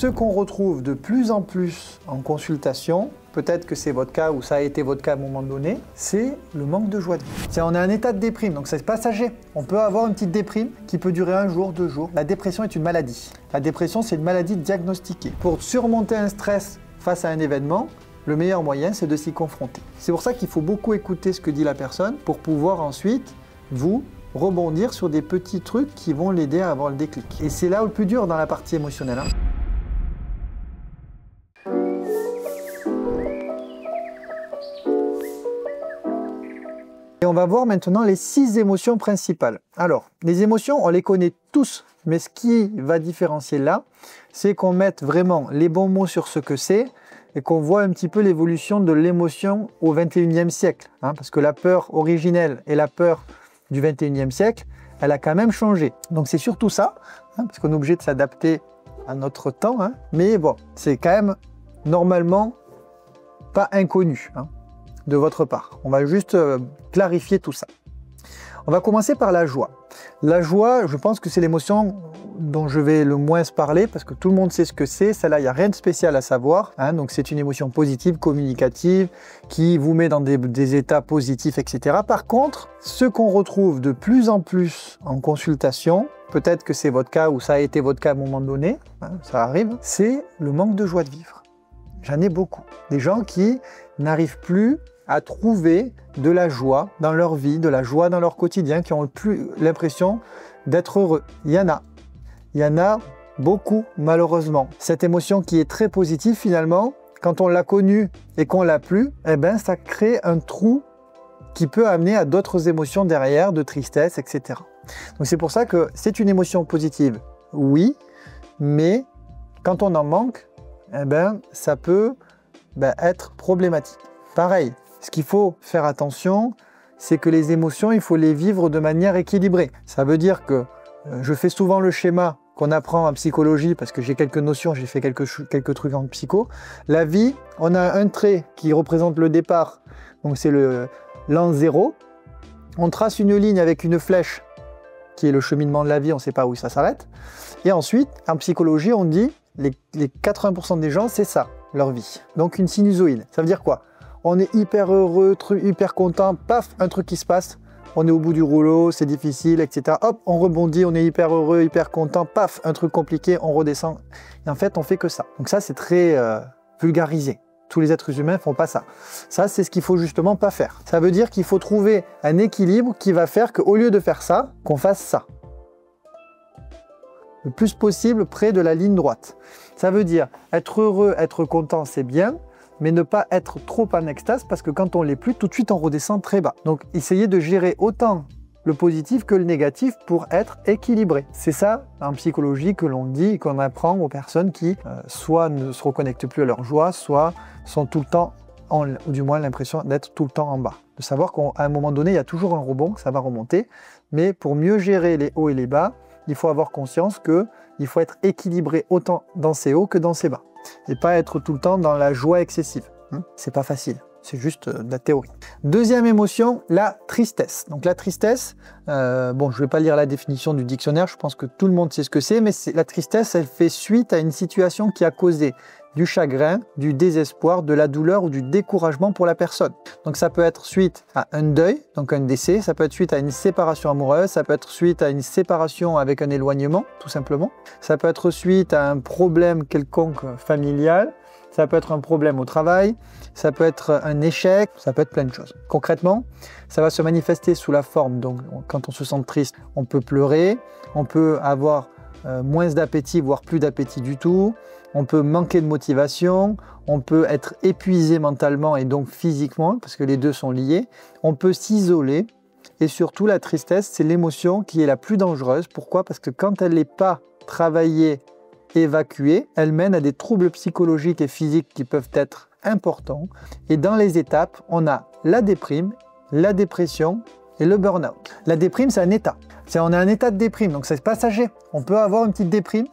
Ce qu'on retrouve de plus en plus en consultation, peut-être que c'est votre cas ou ça a été votre cas à un moment donné, c'est le manque de joie de vivre. On est en état de déprime, donc c'est passager. On peut avoir une petite déprime qui peut durer 1 jour, 2 jours. La dépression est une maladie. La dépression, c'est une maladie diagnostiquée. Pour surmonter un stress face à un événement, le meilleur moyen, c'est de s'y confronter. C'est pour ça qu'il faut beaucoup écouter ce que dit la personne pour pouvoir ensuite, vous, rebondir sur des petits trucs qui vont l'aider à avoir le déclic. Et c'est là où le plus dur dans la partie émotionnelle. Et on va voir maintenant les 6 émotions principales. Alors, les émotions, on les connaît tous, mais ce qui va différencier là, c'est qu'on mette vraiment les bons mots sur ce que c'est et qu'on voit un petit peu l'évolution de l'émotion au 21e siècle. Parce que la peur originelle et la peur du 21e siècle, elle a quand même changé. Donc c'est surtout ça, parce qu'on est obligé de s'adapter à notre temps, mais bon, c'est quand même normalement pas inconnu de votre part. On va juste clarifier tout ça. On va commencer par la joie. La joie, je pense que c'est l'émotion dont je vais le moins parler parce que tout le monde sait ce que c'est. Celle-là, il n'y a rien de spécial à savoir. Donc c'est une émotion positive, communicative, qui vous met dans des états positifs, etc. Par contre, ce qu'on retrouve de plus en plus en consultation, peut-être que c'est votre cas ou ça a été votre cas à un moment donné, ça arrive, c'est le manque de joie de vivre. J'en ai beaucoup. Des gens qui n'arrivent plus à trouver de la joie dans leur vie, de la joie dans leur quotidien, qui ont plus l'impression d'être heureux. Il y en a beaucoup, malheureusement. Cette émotion qui est très positive, finalement, quand on l'a connue et qu'on l'a plus, ça crée un trou qui peut amener à d'autres émotions derrière, de tristesse, etc. Donc c'est pour ça que c'est une émotion positive, oui, mais quand on en manque, ça peut être problématique. Pareil, ce qu'il faut faire attention, c'est que les émotions, il faut les vivre de manière équilibrée. Ça veut dire que je fais souvent le schéma qu'on apprend en psychologie, parce que j'ai quelques notions, j'ai fait quelques trucs en psycho. La vie, on a un trait qui représente le départ, donc c'est l'an 0. On trace une ligne avec une flèche, qui est le cheminement de la vie, on ne sait pas où ça s'arrête. Et ensuite, en psychologie, on dit, les 80% des gens, c'est ça, leur vie. Donc une sinusoïde, ça veut dire quoi? On est hyper heureux, hyper content, paf, un truc qui se passe, on est au bout du rouleau, c'est difficile, etc. Hop, on rebondit, on est hyper heureux, hyper content, paf, un truc compliqué, on redescend. Et en fait, on fait que ça. Donc ça, c'est très vulgarisé. Tous les êtres humains ne font pas ça. Ça, c'est ce qu'il faut justement pas faire. Ça veut dire qu'il faut trouver un équilibre qui va faire qu'au lieu de faire ça, qu'on fasse ça. Le plus possible près de la ligne droite. Ça veut dire être heureux, être content, c'est bien, mais ne pas être trop en extase parce que quand on l'est plus, tout de suite on redescend très bas. Donc essayez de gérer autant le positif que le négatif pour être équilibré. C'est ça en psychologie que l'on dit et qu'on apprend aux personnes qui soit ne se reconnectent plus à leur joie, soit sont tout le temps, ou du moins l'impression d'être tout le temps en bas. De savoir qu'à un moment donné, il y a toujours un rebond, ça va remonter, mais pour mieux gérer les hauts et les bas, il faut avoir conscience qu'il faut être équilibré autant dans ses hauts que dans ses bas. Et pas être tout le temps dans la joie excessive. C'est pas facile, c'est juste de la théorie. Deuxième émotion, la tristesse. Donc la tristesse, je ne vais pas lire la définition du dictionnaire, je pense que tout le monde sait ce que c'est, mais la tristesse, elle fait suite à une situation qui a causé du chagrin, du désespoir, de la douleur ou du découragement pour la personne. Donc ça peut être suite à un deuil, donc un décès, ça peut être suite à une séparation amoureuse, ça peut être suite à une séparation avec un éloignement, tout simplement. Ça peut être suite à un problème quelconque familial, ça peut être un problème au travail, ça peut être un échec, ça peut être plein de choses. Concrètement, ça va se manifester sous la forme, donc quand on se sent triste, on peut pleurer, on peut avoir moins d'appétit, voire plus d'appétit du tout, on peut manquer de motivation, on peut être épuisé mentalement et donc physiquement, parce que les deux sont liés, on peut s'isoler, et surtout la tristesse, c'est l'émotion qui est la plus dangereuse. Pourquoi? Parce que quand elle n'est pas travaillée, évacuée, elle mène à des troubles psychologiques et physiques qui peuvent être importants, et dans les étapes, on a la déprime, la dépression et le burn-out. La déprime, c'est un état. On est en état de déprime, donc c'est passager. On peut avoir une petite déprime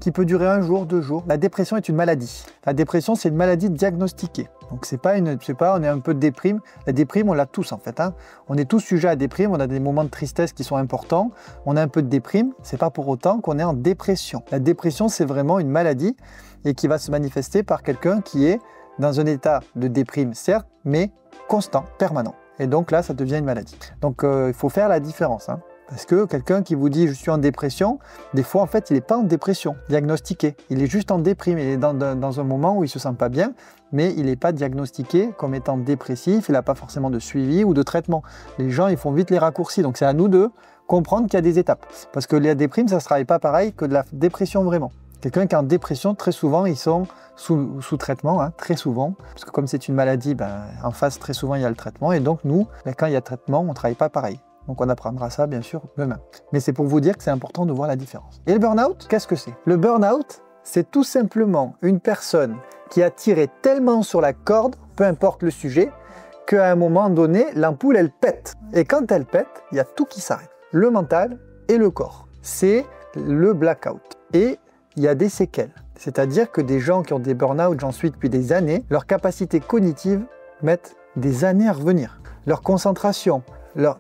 qui peut durer 1 jour, 2 jours. La dépression est une maladie. La dépression, c'est une maladie diagnostiquée. Donc on est un peu de déprime. La déprime, on l'a tous en fait. Hein. On est tous sujets à déprime, on a des moments de tristesse qui sont importants. On a un peu de déprime, c'est pas pour autant qu'on est en dépression. La dépression, c'est vraiment une maladie et qui va se manifester par quelqu'un qui est dans un état de déprime, certes, mais constant, permanent. Et donc là, ça devient une maladie. Donc il faut faire la différence. Hein. Parce que quelqu'un qui vous dit « je suis en dépression », des fois, en fait, il n'est pas en dépression diagnostiqué. Il est juste en déprime. Il est dans un moment où il ne se sent pas bien, mais il n'est pas diagnostiqué comme étant dépressif. Il n'a pas forcément de suivi ou de traitement. Les gens, ils font vite les raccourcis. Donc, c'est à nous de comprendre qu'il y a des étapes. Parce que la déprime, ça ne se travaille pas pareil que de la dépression vraiment. Quelqu'un qui est en dépression, très souvent, ils sont sous traitement, hein, très souvent. Parce que comme c'est une maladie, en face, très souvent, il y a le traitement. Et donc, nous, quand il y a traitement, on ne travaille pas pareil. Donc on apprendra ça bien sûr demain. Mais c'est pour vous dire que c'est important de voir la différence. Et le burn-out, qu'est-ce que c'est? Le burn-out, c'est tout simplement une personne qui a tiré tellement sur la corde, peu importe le sujet, qu'à un moment donné, l'ampoule, elle pète. Et quand elle pète, il y a tout qui s'arrête. Le mental et le corps. C'est le blackout. Et il y a des séquelles. C'est-à-dire que des gens qui ont des burn-out, j'en suis depuis des années, leur capacité cognitive mettent des années à revenir. Leur concentration,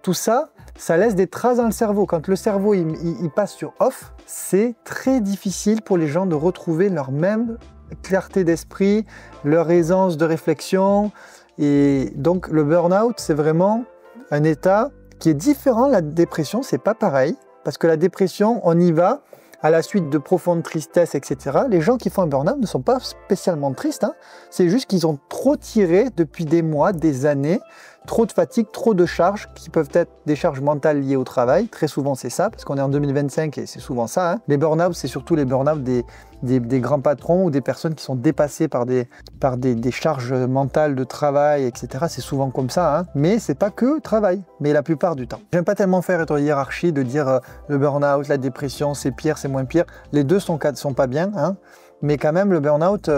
tout ça, ça laisse des traces dans le cerveau. Quand le cerveau il passe sur off, c'est très difficile pour les gens de retrouver leur même clarté d'esprit, leur aisance de réflexion. Et donc le burn-out, c'est vraiment un état qui est différent de la dépression, c'est pas pareil. Parce que la dépression, on y va à la suite de profonde tristesse, etc. Les gens qui font un burn-out ne sont pas spécialement tristes. Hein. C'est juste qu'ils ont trop tiré depuis des mois, des années, trop de fatigue, trop de charges, qui peuvent être des charges mentales liées au travail. Très souvent, c'est ça, parce qu'on est en 2025 et c'est souvent ça. Hein. Les burn-out, c'est surtout les burn-out des grands patrons ou des personnes qui sont dépassées par des charges mentales de travail, etc. C'est souvent comme ça, hein. Mais c'est pas que travail, mais la plupart du temps. J'aime pas tellement faire une hiérarchie de dire le burn-out, la dépression, c'est pire, c'est moins pire. Les deux sont pas bien, hein. Mais quand même, le burn-out,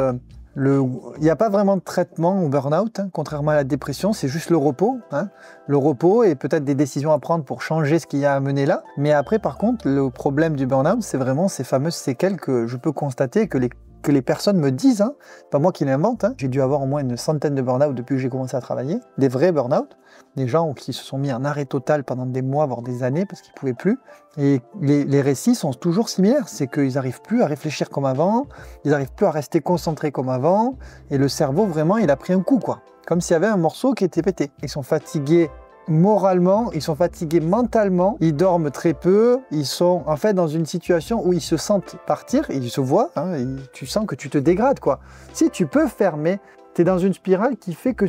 il n'y a pas vraiment de traitement au burn-out, hein, contrairement à la dépression, c'est juste le repos. Hein. Le repos et peut-être des décisions à prendre pour changer ce qu'il y a à mener là. Mais après, par contre, le problème du burn-out, c'est vraiment ces fameuses séquelles que je peux constater, que les personnes me disent, hein, pas moi qui l'invente, hein. J'ai dû avoir au moins une centaine de burn-out depuis que j'ai commencé à travailler, des vrais burn-out, des gens qui se sont mis en arrêt total pendant des mois, voire des années, parce qu'ils ne pouvaient plus. Et les récits sont toujours similaires, c'est qu'ils n'arrivent plus à réfléchir comme avant, ils n'arrivent plus à rester concentrés comme avant, et le cerveau, vraiment, il a pris un coup, quoi. Comme s'il y avait un morceau qui était pété. Ils sont fatigués moralement, ils sont fatigués mentalement, ils dorment très peu, ils sont en fait dans une situation où ils se sentent partir, et ils se voient, hein, et tu sens que tu te dégrades, quoi. Si tu peux fermer, tu es dans une spirale qui fait que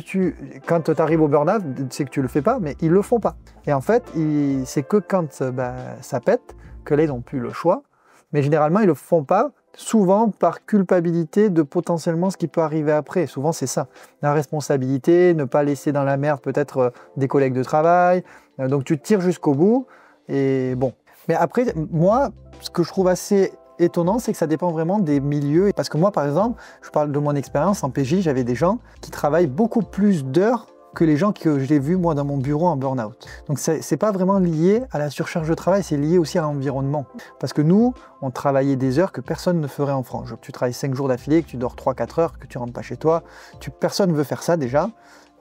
quand tu arrives au burn-out, c'est que tu le fais pas, mais ils le font pas. Et en fait, c'est que quand ça pète, que là ils n'ont plus le choix, mais généralement ils le font pas, souvent par culpabilité de potentiellement ce qui peut arriver après. Souvent c'est ça, la responsabilité, ne pas laisser dans la merde peut-être des collègues de travail, donc tu tires jusqu'au bout, et bon. Mais après, moi, ce que je trouve assez étonnant, c'est que ça dépend vraiment des milieux. Parce que moi, par exemple, je parle de mon expérience en PJ, j'avais des gens qui travaillent beaucoup plus d'heures que les gens que j'ai vus moi dans mon bureau en burn-out. Donc c'est pas vraiment lié à la surcharge de travail, c'est lié aussi à l'environnement. Parce que nous, on travaillait des heures que personne ne ferait en France. Tu travailles 5 jours d'affilée, que tu dors 3-4 heures, que tu rentres pas chez toi. Personne ne veut faire ça déjà,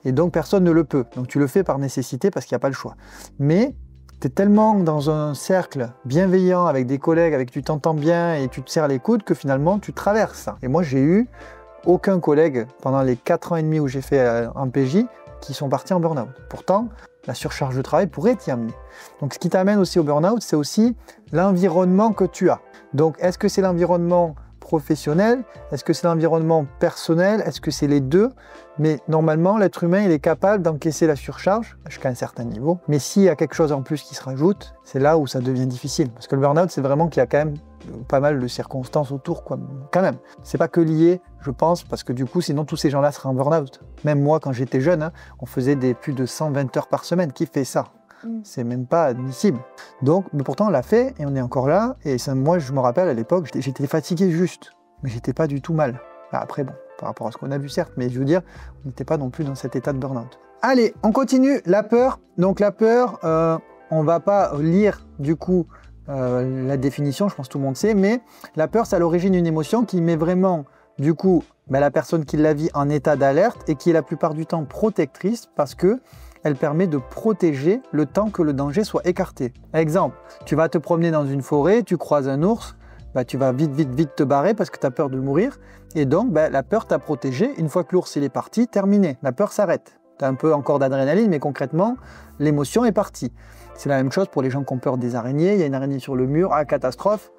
et donc personne ne le peut. Donc tu le fais par nécessité parce qu'il n'y a pas le choix. Mais tu es tellement dans un cercle bienveillant avec des collègues, avec qui tu t'entends bien et tu te serres les coudes que finalement tu traverses ça. Et moi j'ai eu aucun collègue pendant les 4 ans et demi où j'ai fait en PJ qui sont partis en burn-out. Pourtant, la surcharge de travail pourrait t'y amener. Donc ce qui t'amène aussi au burn-out, c'est aussi l'environnement que tu as. Donc est-ce que c'est l'environnement professionnel? Est-ce que c'est l'environnement personnel? Est-ce que c'est les deux? Mais normalement, l'être humain, il est capable d'encaisser la surcharge jusqu'à un certain niveau. Mais s'il y a quelque chose en plus qui se rajoute, c'est là où ça devient difficile. Parce que le burn-out, c'est vraiment qu'il y a quand même pas mal de circonstances autour, quoi. Quand même. C'est pas que lié, je pense, parce que du coup, sinon tous ces gens-là seraient en burn-out. Même moi, quand j'étais jeune, hein, on faisait plus de 120 heures par semaine. Qui fait ça? C'est même pas admissible. Donc, mais pourtant, on l'a fait et on est encore là. Et ça, moi, je me rappelle à l'époque, j'étais fatigué juste, mais j'étais pas du tout mal. Après, bon, par rapport à ce qu'on a vu, certes, mais je veux dire, on n'était pas non plus dans cet état de burn-out. Allez, on continue. La peur. Donc, la peur, on va pas lire, du coup, la définition, je pense que tout le monde sait, mais la peur, c'est à l'origine une émotion qui met vraiment, du coup, la personne qui la vit en état d'alerte et qui est la plupart du temps protectrice parce que elle permet de protéger le temps que le danger soit écarté. Exemple, tu vas te promener dans une forêt, tu croises un ours, tu vas vite te barrer parce que tu as peur de mourir. Et donc, la peur t'a protégé. Une fois que l'ours il est parti, terminé. La peur s'arrête. Tu as un peu encore d'adrénaline, mais concrètement, l'émotion est partie. C'est la même chose pour les gens qui ont peur des araignées. Il y a une araignée sur le mur, catastrophe.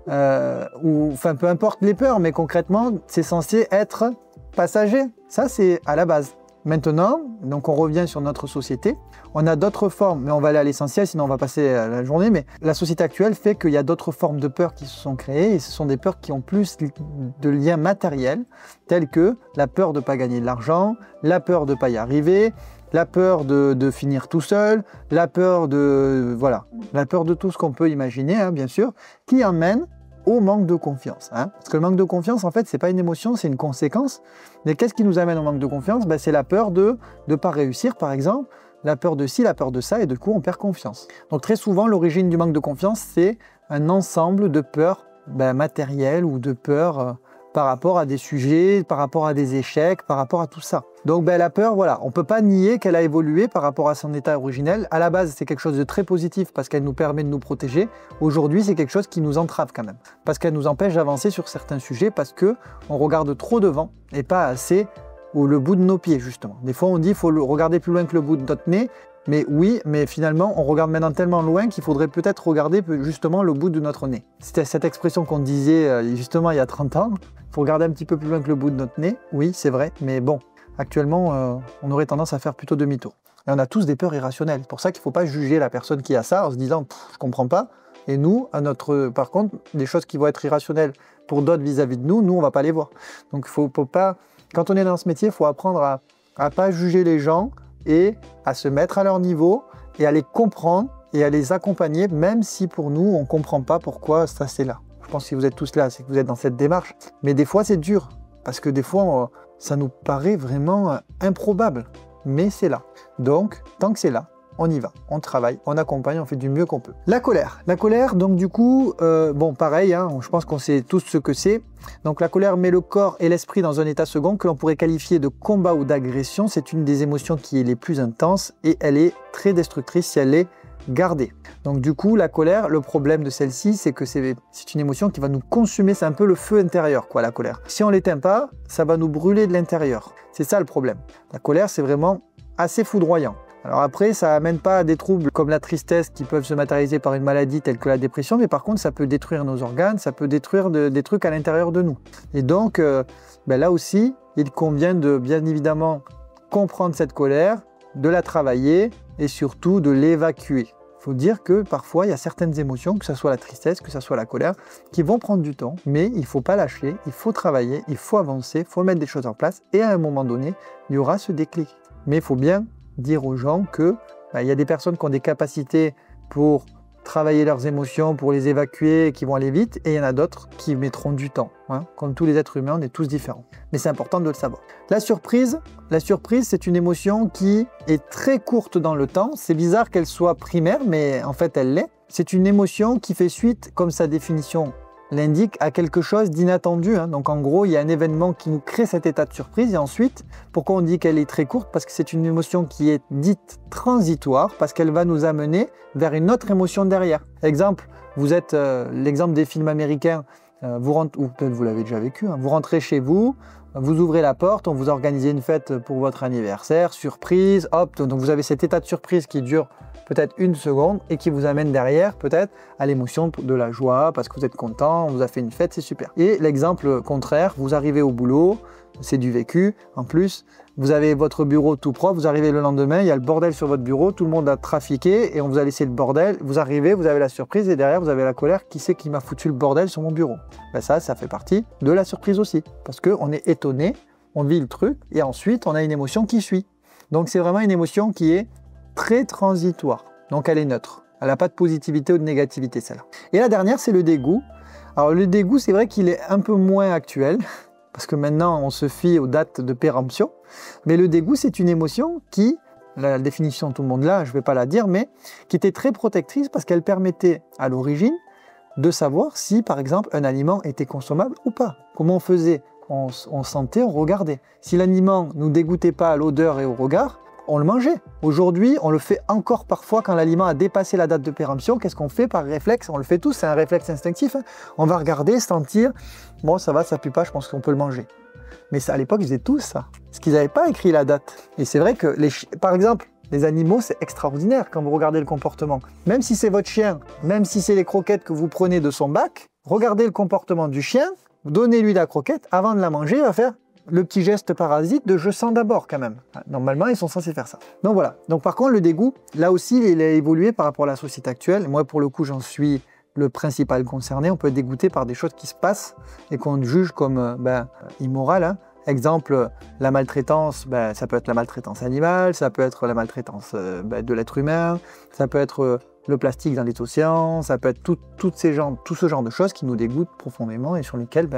Enfin, peu importe les peurs, mais concrètement, c'est censé être passager. Ça, c'est à la base. Maintenant, donc on revient sur notre société. On a d'autres formes, mais on va aller à l'essentiel, sinon on va passer la journée. Mais la société actuelle fait qu'il y a d'autres formes de peurs qui se sont créées, et ce sont des peurs qui ont plus de liens matériels, tels que la peur de ne pas gagner de l'argent, la peur de ne pas y arriver, la peur de finir tout seul, la peur de tout ce qu'on peut imaginer, hein, bien sûr, qui amène au manque de confiance. Hein. Parce que le manque de confiance, en fait, c'est pas une émotion, c'est une conséquence. Mais qu'est-ce qui nous amène au manque de confiance? C'est la peur de ne pas réussir, par exemple, la peur de ci, la peur de ça, et du coup, on perd confiance. Donc très souvent, l'origine du manque de confiance, c'est un ensemble de peurs matérielles ou de peurs par rapport à des sujets, par rapport à des échecs, par rapport à tout ça. Donc la peur, voilà, on ne peut pas nier qu'elle a évolué par rapport à son état originel. À la base, c'est quelque chose de très positif parce qu'elle nous permet de nous protéger. Aujourd'hui, c'est quelque chose qui nous entrave quand même. Parce qu'elle nous empêche d'avancer sur certains sujets parce qu'on regarde trop devant et pas assez le bout de nos pieds, justement. Des fois, on dit qu'il faut regarder plus loin que le bout de notre nez. Mais oui, mais finalement, on regarde maintenant tellement loin qu'il faudrait peut-être regarder justement le bout de notre nez. C'était cette expression qu'on disait justement il y a 30 ans. Il faut regarder un petit peu plus loin que le bout de notre nez. Oui, c'est vrai, mais bon, actuellement, on aurait tendance à faire plutôt demi-tour. Et on a tous des peurs irrationnelles. C'est pour ça qu'il ne faut pas juger la personne qui a ça en se disant « je ne comprends pas ». Et nous, par contre, des choses qui vont être irrationnelles pour d'autres vis-à-vis de nous, on ne va pas les voir. Donc, il faut pas... Quand on est dans ce métier, il faut apprendre à ne pas juger les gens et à se mettre à leur niveau et à les comprendre et à les accompagner, même si pour nous, on ne comprend pas pourquoi ça c'est là. Je pense que si vous êtes tous là, c'est que vous êtes dans cette démarche. Mais des fois, c'est dur, parce que des fois, ça nous paraît vraiment improbable, mais c'est là. Donc, tant que c'est là, on y va, on travaille, on accompagne, on fait du mieux qu'on peut. La colère, donc du coup, pareil, hein, je pense qu'on sait tous ce que c'est. Donc la colère met le corps et l'esprit dans un état second que l'on pourrait qualifier de combat ou d'agression. C'est une des émotions qui est les plus intenses et elle est très destructrice si elle est gardée. Donc du coup, la colère, le problème de celle-ci, c'est que c'est une émotion qui va nous consumer, c'est un peu le feu intérieur, quoi, la colère. Si on ne l'éteint pas, ça va nous brûler de l'intérieur. C'est ça le problème. La colère, c'est vraiment assez foudroyant. Alors après, ça n'amène pas à des troubles comme la tristesse qui peuvent se matérialiser par une maladie telle que la dépression, mais par contre, ça peut détruire nos organes, ça peut détruire des trucs à l'intérieur de nous. Et donc, là aussi, il convient de bien évidemment comprendre cette colère, de la travailler et surtout de l'évacuer. Il faut dire que parfois, il y a certaines émotions, que ce soit la tristesse, que ce soit la colère, qui vont prendre du temps, mais il ne faut pas lâcher, il faut travailler, il faut avancer, il faut mettre des choses en place et à un moment donné, il y aura ce déclic. Mais il faut bien dire aux gens que il y a des personnes qui ont des capacités pour travailler leurs émotions, pour les évacuer, qui vont aller vite, et il y en a d'autres qui mettront du temps. Hein. Comme tous les êtres humains, on est tous différents. Mais c'est important de le savoir. La surprise, c'est une émotion qui est très courte dans le temps. C'est bizarre qu'elle soit primaire, mais en fait, elle l'est. C'est une émotion qui fait suite, comme sa définition l'indique, à quelque chose d'inattendu. Hein. Donc en gros, il y a un événement qui nous crée cet état de surprise. Et ensuite, pourquoi on dit qu'elle est très courte? Parce que c'est une émotion qui est dite transitoire, parce qu'elle va nous amener vers une autre émotion derrière. Exemple, vous êtes l'exemple des films américains, ou peut-être vous l'avez déjà vécu, hein, vous rentrez chez vous, vous ouvrez la porte, on vous organise une fête pour votre anniversaire, surprise, hop, donc vous avez cet état de surprise qui dure peut-être une seconde et qui vous amène derrière peut-être à l'émotion de la joie parce que vous êtes content, on vous a fait une fête, c'est super. Et l'exemple contraire, vous arrivez au boulot, c'est du vécu, en plus, vous avez votre bureau tout propre, vous arrivez le lendemain, il y a le bordel sur votre bureau, tout le monde a trafiqué et on vous a laissé le bordel, vous arrivez, vous avez la surprise et derrière vous avez la colère, qui c'est qui m'a foutu le bordel sur mon bureau? Ça fait partie de la surprise aussi, parce qu'on est étonné, on vit le truc et ensuite on a une émotion qui suit. Donc c'est vraiment une émotion qui est très transitoire, donc elle est neutre. Elle n'a pas de positivité ou de négativité, celle-là. Et la dernière, c'est le dégoût. Alors le dégoût, c'est vrai qu'il est un peu moins actuel, parce que maintenant, on se fie aux dates de péremption. Mais le dégoût, c'est une émotion qui la définition tout le monde là, je ne vais pas la dire, mais qui était très protectrice parce qu'elle permettait à l'origine de savoir si, par exemple, un aliment était consommable ou pas. Comment on faisait? On sentait, on regardait. Si l'aliment ne nous dégoûtait pas à l'odeur et au regard, on le mangeait. Aujourd'hui, on le fait encore parfois quand l'aliment a dépassé la date de péremption. Qu'est-ce qu'on fait par réflexe? On le fait tous, c'est un réflexe instinctif. Hein. On va regarder, sentir. Bon, ça va, ça pue pas, je pense qu'on peut le manger. Mais ça, à l'époque, ils faisaient tous ça. Parce qu'ils n'avaient pas écrit la date. Et c'est vrai que, par exemple, les animaux, c'est extraordinaire quand vous regardez le comportement. Même si c'est votre chien, même si c'est les croquettes que vous prenez de son bac, regardez le comportement du chien, donnez-lui la croquette, avant de la manger, il va faire le petit geste parasite de « je sens d'abord » quand même. Normalement, ils sont censés faire ça. Donc voilà. Donc par contre, le dégoût, là aussi, il a évolué par rapport à la société actuelle. Moi, pour le coup, j'en suis le principal concerné. On peut être dégoûté par des choses qui se passent et qu'on juge comme immorales. Hein. Exemple, la maltraitance, ça peut être la maltraitance animale, ça peut être la maltraitance de l'être humain, ça peut être le plastique dans les océans, ça peut être tout ce genre de choses qui nous dégoûtent profondément et sur lesquelles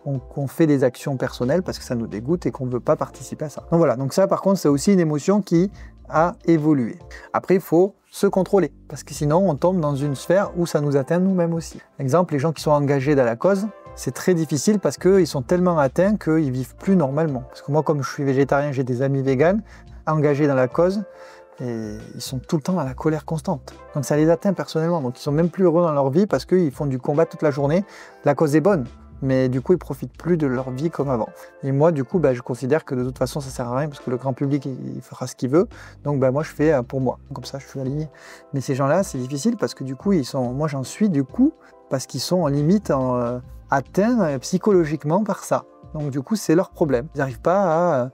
on fait des actions personnelles parce que ça nous dégoûte et qu'on ne veut pas participer à ça. Donc voilà, donc ça par contre c'est aussi une émotion qui a évolué. Après il faut se contrôler parce que sinon on tombe dans une sphère où ça nous atteint nous-mêmes aussi. Exemple, les gens qui sont engagés dans la cause, c'est très difficile parce qu'ils sont tellement atteints qu'ils vivent plus normalement. Parce que moi, comme je suis végétarien, j'ai des amis véganes engagés dans la cause et ils sont tout le temps dans la colère constante. Donc ça les atteint personnellement. Donc ils sont même plus heureux dans leur vie parce qu'ils font du combat toute la journée. La cause est bonne, mais du coup, ils profitent plus de leur vie comme avant. Et moi, du coup, je considère que de toute façon, ça sert à rien parce que le grand public, il fera ce qu'il veut. Donc moi, je fais pour moi. Comme ça, je suis aligné. Mais ces gens-là, c'est difficile parce que du coup, moi, j'en suis du coup parce qu'ils sont en limite atteints psychologiquement par ça. Donc du coup, c'est leur problème. Ils n'arrivent pas à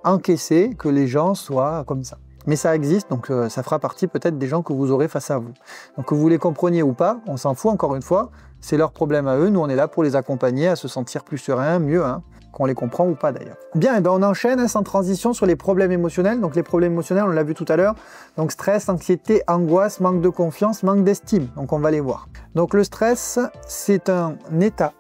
encaisser que les gens soient comme ça. Mais ça existe, donc ça fera partie peut-être des gens que vous aurez face à vous. Donc que vous les compreniez ou pas, on s'en fout encore une fois, c'est leur problème à eux. Nous, on est là pour les accompagner à se sentir plus sereins, mieux, hein, qu'on les comprend ou pas d'ailleurs. Bien, on enchaîne sans transition sur les problèmes émotionnels. Donc les problèmes émotionnels, on l'a vu tout à l'heure. Donc stress, anxiété, angoisse, manque de confiance, manque d'estime. Donc on va les voir. Donc le stress, c'est un état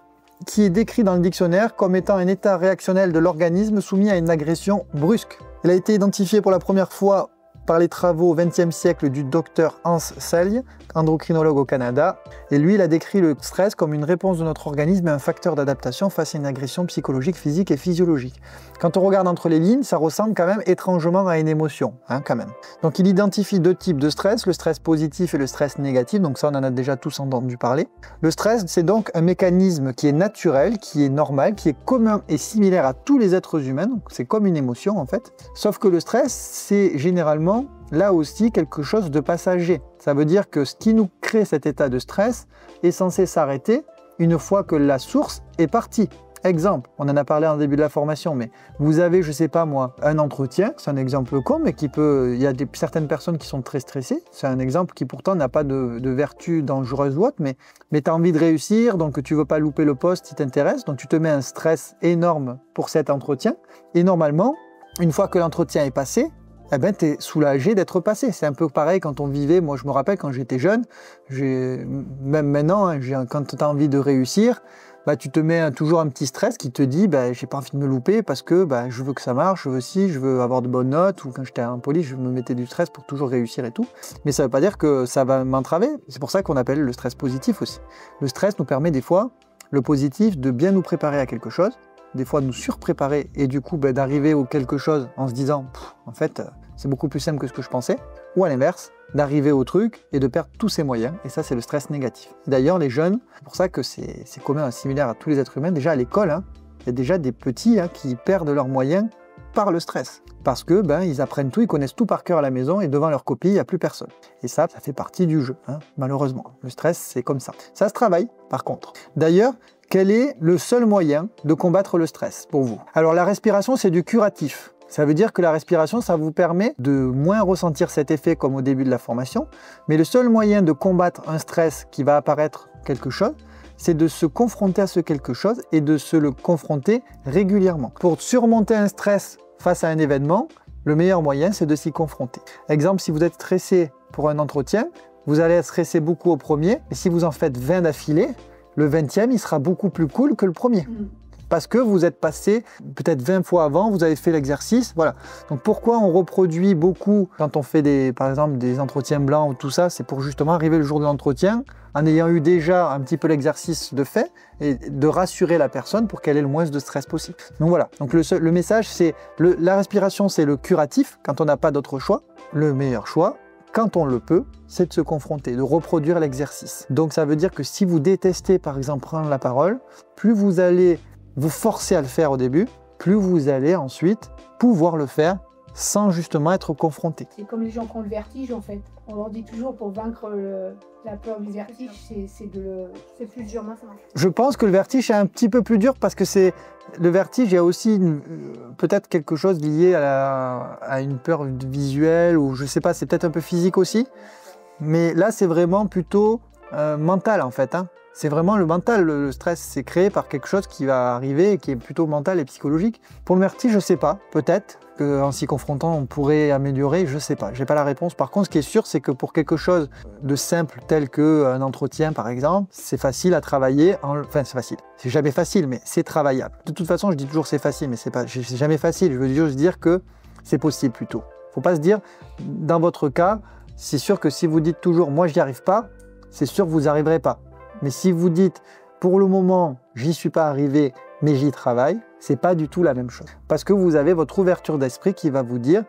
qui est décrit dans le dictionnaire comme étant un état réactionnel de l'organisme soumis à une agression brusque. Il a été identifié pour la première fois par les travaux au XXe siècle du docteur Hans Selye, endocrinologue au Canada. Et lui, il a décrit le stress comme une réponse de notre organisme et un facteur d'adaptation face à une agression psychologique, physique et physiologique. Quand on regarde entre les lignes, ça ressemble quand même étrangement à une émotion, hein, quand même. Donc il identifie deux types de stress, le stress positif et le stress négatif, donc ça on en a déjà tous entendu parler. Le stress, c'est donc un mécanisme qui est naturel, qui est normal, qui est commun et similaire à tous les êtres humains, donc c'est comme une émotion en fait. Sauf que le stress, c'est généralement là aussi quelque chose de passager. Ça veut dire que ce qui nous crée cet état de stress est censé s'arrêter une fois que la source est partie. Exemple, on en a parlé en début de la formation, mais vous avez, je sais pas moi, un entretien, c'est un exemple con, mais il y a certaines personnes qui sont très stressées, c'est un exemple qui pourtant n'a pas de vertu dangereuse ou autre, mais tu as envie de réussir, donc tu veux pas louper le poste qui t'intéresse, donc tu te mets un stress énorme pour cet entretien, et normalement, une fois que l'entretien est passé, tu es soulagé d'être passé. C'est un peu pareil quand on vivait, moi je me rappelle quand j'étais jeune, même maintenant, hein, quand tu as envie de réussir, tu te mets toujours un petit stress qui te dit j'ai pas envie de me louper parce que je veux que ça marche, je veux avoir de bonnes notes, ou quand j'étais en police, je me mettais du stress pour toujours réussir et tout. Mais ça veut pas dire que ça va m'entraver. C'est pour ça qu'on appelle le stress positif aussi. Le stress nous permet des fois, le positif, de bien nous préparer à quelque chose, des fois de nous surpréparer et du coup d'arriver au quelque chose en se disant en fait c'est beaucoup plus simple que ce que je pensais, ou à l'inverse, d'arriver au truc et de perdre tous ses moyens, et ça c'est le stress négatif. D'ailleurs les jeunes, c'est pour ça que c'est commun, similaire à tous les êtres humains, déjà à l'école, il y a déjà des petits qui perdent leurs moyens par le stress, parce que ils apprennent tout, ils connaissent tout par cœur à la maison, et devant leur copie, il n'y a plus personne. Et ça fait partie du jeu, malheureusement. Le stress, c'est comme ça. Ça se travaille, par contre. D'ailleurs, quel est le seul moyen de combattre le stress pour vous? Alors la respiration, c'est du curatif. Ça veut dire que la respiration, ça vous permet de moins ressentir cet effet comme au début de la formation, mais le seul moyen de combattre un stress qui va apparaître quelque chose, c'est de se confronter à ce quelque chose et de se le confronter régulièrement. Pour surmonter un stress face à un événement, le meilleur moyen, c'est de s'y confronter. Exemple, si vous êtes stressé pour un entretien, vous allez être stressé beaucoup au premier, et si vous en faites 20 d'affilée, le 20e, il sera beaucoup plus cool que le premier. Parce que vous êtes passé peut-être 20 fois avant, vous avez fait l'exercice, voilà. Donc pourquoi on reproduit beaucoup quand on fait par exemple des entretiens blancs ou tout ça, c'est pour justement arriver le jour de l'entretien en ayant eu déjà un petit peu l'exercice de fait et de rassurer la personne pour qu'elle ait le moins de stress possible. Donc voilà, donc le message c'est la respiration, c'est le curatif quand on n'a pas d'autre choix. Le meilleur choix, quand on le peut, c'est de se confronter, de reproduire l'exercice. Donc ça veut dire que si vous détestez par exemple prendre la parole, plus vous allez vous forcer à le faire au début, plus vous allez ensuite pouvoir le faire sans justement être confronté. C'est comme les gens qui ont le vertige en fait. On leur dit toujours pour vaincre la peur du vertige, c'est plus dur maintenant. Je pense que le vertige est un petit peu plus dur parce que le vertige, il y a aussi peut-être quelque chose lié à une peur visuelle ou je sais pas, c'est peut-être un peu physique aussi. Mais là, c'est vraiment plutôt mental en fait. C'est vraiment le mental, le stress, c'est créé par quelque chose qui va arriver et qui est plutôt mental et psychologique. Pour le vertige, je sais pas, peut-être qu'en s'y confrontant, on pourrait améliorer, je sais pas, j'ai pas la réponse. Par contre, ce qui est sûr, c'est que pour quelque chose de simple, tel qu'un entretien par exemple, c'est facile à travailler, enfin c'est facile, c'est jamais facile, mais c'est travaillable. De toute façon, je dis toujours c'est facile, mais c'est jamais facile, je veux juste dire que c'est possible plutôt. Faut pas se dire, dans votre cas, c'est sûr que si vous dites toujours « moi j'y arrive pas », c'est sûr que vous n'y arriverez pas. Mais si vous dites, pour le moment, j'y suis pas arrivé, mais j'y travaille, c'est pas du tout la même chose. Parce que vous avez votre ouverture d'esprit qui va vous dire,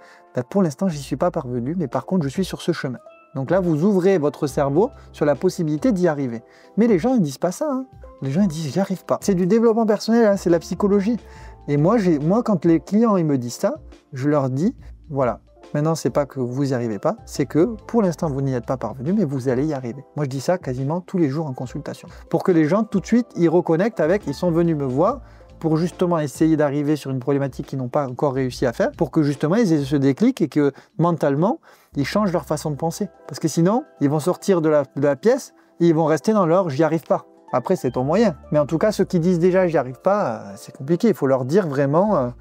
pour l'instant, j'y suis pas parvenu, mais par contre, je suis sur ce chemin. Donc là, vous ouvrez votre cerveau sur la possibilité d'y arriver. Mais les gens, ils disent pas ça. Les gens, ils disent, j'y arrive pas. C'est du développement personnel, c'est de la psychologie. Et moi, quand les clients, ils me disent ça, je leur dis, voilà. Maintenant, c'est pas que vous n'y arrivez pas, c'est que pour l'instant, vous n'y êtes pas parvenu, mais vous allez y arriver. Moi, je dis ça quasiment tous les jours en consultation. Pour que les gens, tout de suite, ils reconnectent ils sont venus me voir pour justement essayer d'arriver sur une problématique qu'ils n'ont pas encore réussi à faire, pour que justement, ils aient ce déclic et que mentalement, ils changent leur façon de penser. Parce que sinon, ils vont sortir de la pièce et ils vont rester dans leur « j'y arrive pas ». Après, c'est ton moyen. Mais en tout cas, ceux qui disent déjà « j'y arrive pas », c'est compliqué. Il faut leur dire vraiment...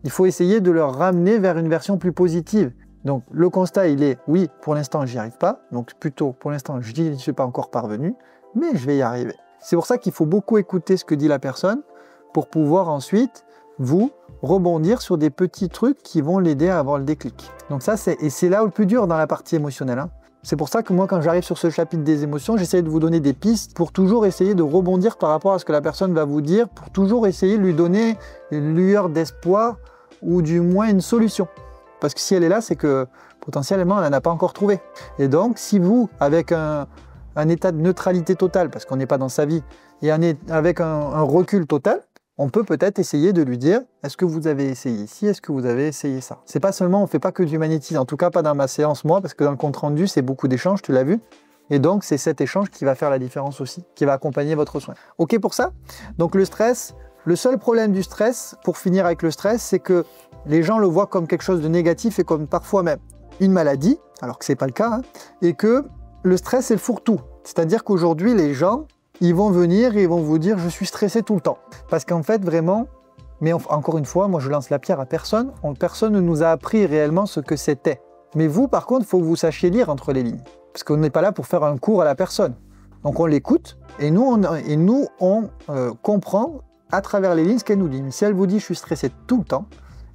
il faut essayer de leur ramener vers une version plus positive. Donc le constat, il est, oui, pour l'instant, j'y arrive pas. Donc plutôt, pour l'instant, je n'y suis pas encore parvenu, mais je vais y arriver. C'est pour ça qu'il faut beaucoup écouter ce que dit la personne pour pouvoir ensuite, vous, rebondir sur des petits trucs qui vont l'aider à avoir le déclic. Donc ça, c'est là le plus dur dans la partie émotionnelle. C'est pour ça que moi, quand j'arrive sur ce chapitre des émotions, j'essaie de vous donner des pistes pour toujours essayer de rebondir par rapport à ce que la personne va vous dire, pour toujours essayer de lui donner une lueur d'espoir ou du moins une solution. Parce que si elle est là, c'est que potentiellement, elle n'en a pas encore trouvé. Et donc, si vous, avec un état de neutralité totale, parce qu'on n'est pas dans sa vie, et avec un recul total, on peut peut-être essayer de lui dire « Est-ce que vous avez essayé ici? Est-ce que vous avez essayé ça ?» C'est pas seulement, on ne fait pas que du magnétisme, en tout cas pas dans ma séance moi, parce que dans le compte-rendu, c'est beaucoup d'échanges, tu l'as vu. Et donc, c'est cet échange qui va faire la différence aussi, qui va accompagner votre soin. OK pour ça? Donc le stress, le seul problème du stress, pour finir avec le stress, c'est que les gens le voient comme quelque chose de négatif et comme parfois même une maladie, alors que ce n'est pas le cas, et que le stress, c'est le fourre-tout. C'est-à-dire qu'aujourd'hui, les gens, ils vont venir et ils vont vous dire « je suis stressé tout le temps ». Parce qu'en fait, vraiment, mais encore une fois, moi je lance la pierre à personne, personne ne nous a appris réellement ce que c'était. Mais vous, par contre, il faut que vous sachiez lire entre les lignes. Parce qu'on n'est pas là pour faire un cours à la personne. Donc on l'écoute et nous, on comprend à travers les lignes ce qu'elle nous dit. Mais si elle vous dit « je suis stressé tout le temps »,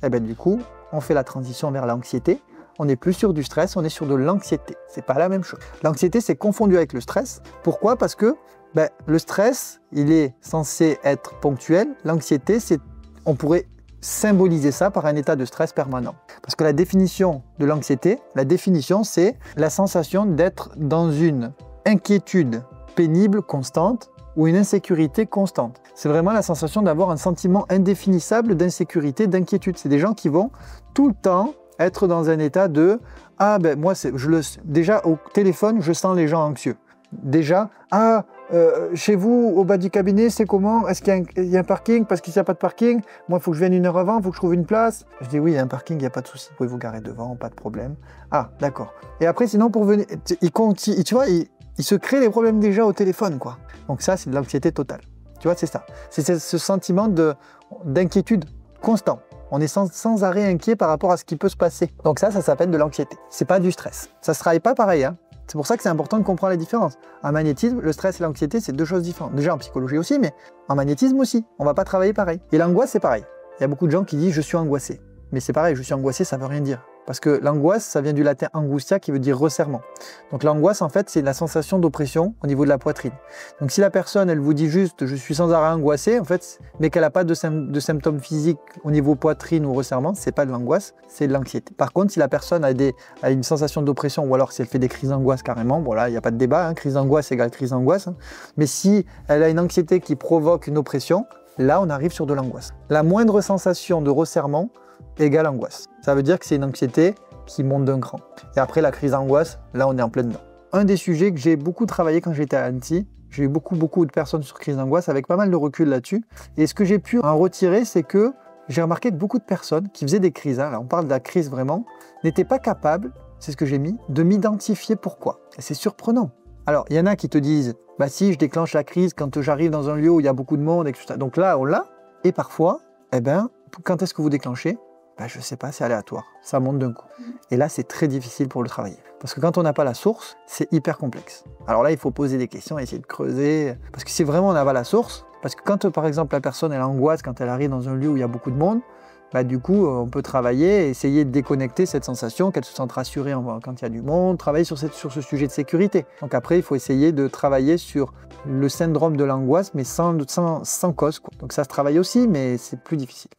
eh bien du coup, on fait la transition vers l'anxiété. On n'est plus sur du stress, on est sur de l'anxiété. C'est pas la même chose. L'anxiété, c'est confondu avec le stress. Pourquoi? Parce que le stress, il est censé être ponctuel. L'anxiété, on pourrait symboliser ça par un état de stress permanent. Parce que la définition de l'anxiété, c'est la sensation d'être dans une inquiétude pénible constante ou une insécurité constante. C'est vraiment la sensation d'avoir un sentiment indéfinissable d'insécurité, d'inquiétude. C'est des gens qui vont tout le temps être dans un état de « Ah, moi, déjà au téléphone, je sens les gens anxieux. Déjà, chez vous, au bas du cabinet, c'est comment? Est-ce qu'il y a un parking? Parce qu'il n'y a pas de parking, moi, il faut que je vienne 1 heure avant, il faut que je trouve une place. » Je dis « Oui, il y a un parking, il n'y a pas de souci, vous pouvez vous garer devant, pas de problème. » Ah, d'accord. Et après, sinon, pour venir, tu vois, il se crée les problèmes déjà au téléphone, quoi. Donc ça, c'est de l'anxiété totale. Tu vois, c'est ça. C'est ce sentiment d'inquiétude constant. On est sans arrêt inquiet par rapport à ce qui peut se passer. Donc ça s'appelle de l'anxiété. C'est pas du stress. Ça se travaille pas pareil, hein. C'est pour ça que c'est important de comprendre la différence. En magnétisme, le stress et l'anxiété, c'est deux choses différentes. Déjà en psychologie aussi, mais en magnétisme aussi. On ne va pas travailler pareil. Et l'angoisse, c'est pareil. Il y a beaucoup de gens qui disent « je suis angoissé ». Mais c'est pareil, je suis angoissé, ça ne veut rien dire. Parce que l'angoisse, ça vient du latin angustia qui veut dire resserrement. Donc l'angoisse, en fait, c'est la sensation d'oppression au niveau de la poitrine. Donc si la personne, elle vous dit juste « je suis sans arrêt angoissé », en fait, mais qu'elle n'a pas de symptômes physiques au niveau poitrine ou resserrement, c'est pas de l'angoisse, c'est de l'anxiété. Par contre, si la personne a une sensation d'oppression, ou alors si elle fait des crises d'angoisse carrément, bon là, il n'y a pas de débat, hein, crise d'angoisse égale crise d'angoisse, hein. Mais si elle a une anxiété qui provoque une oppression, là, on arrive sur de l'angoisse. La moindre sensation de resserrement égale angoisse. Ça veut dire que c'est une anxiété qui monte d'un cran. Et après la crise d'angoisse, là on est en plein dedans. Un des sujets que j'ai beaucoup travaillé quand j'étais à Annecy, j'ai eu beaucoup de personnes sur crise d'angoisse avec pas mal de recul là-dessus. Et ce que j'ai pu en retirer, c'est que j'ai remarqué que beaucoup de personnes qui faisaient des crises, hein, là on parle de la crise vraiment, n'étaient pas capables, c'est ce que j'ai mis, de m'identifier pourquoi. Et c'est surprenant. Alors il y en a qui te disent, bah si je déclenche la crise quand j'arrive dans un lieu où il y a beaucoup de monde, etc. Donc là on l'a. Et parfois, eh ben, quand est-ce que vous déclenchez? Ben, je ne sais pas, c'est aléatoire, ça monte d'un coup. Et là, c'est très difficile pour le travailler. Parce que quand on n'a pas la source, c'est hyper complexe. Alors là, il faut poser des questions, essayer de creuser. Parce que si vraiment on n'a pas la source, parce que quand par exemple la personne elle angoisse quand elle arrive dans un lieu où il y a beaucoup de monde, bah, du coup, on peut travailler, essayer de déconnecter cette sensation, qu'elle se sente rassurée quand il y a du monde, travailler sur ce sujet de sécurité. Donc après, il faut essayer de travailler sur le syndrome de l'angoisse, mais sans cause, quoi. Donc ça se travaille aussi, mais c'est plus difficile.